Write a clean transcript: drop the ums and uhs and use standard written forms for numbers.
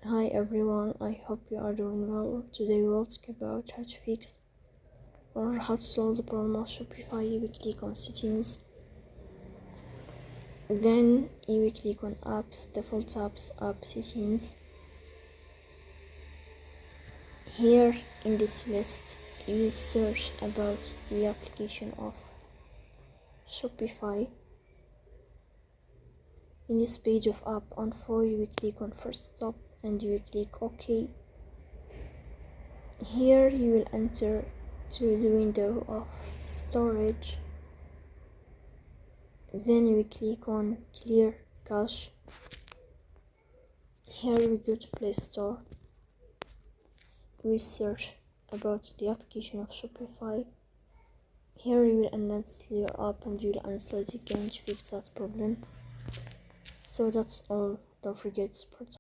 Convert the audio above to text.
Hi everyone, I hope you are doing well. Today we'll talk about how to fix or how to solve the problem of Shopify. You will click on settings, then you will click on apps, default apps, app settings. Here in this list you will search about the application of Shopify. In this page of app on 4 you will click on first stop and you will click OK. Here you will enter to the window of storage, then you will click on clear cache. Here we go to Play Store, we search about the application of Shopify. Here you will uninstall your app and you will uninstall it again to fix that problem. So that's all, don't forget to support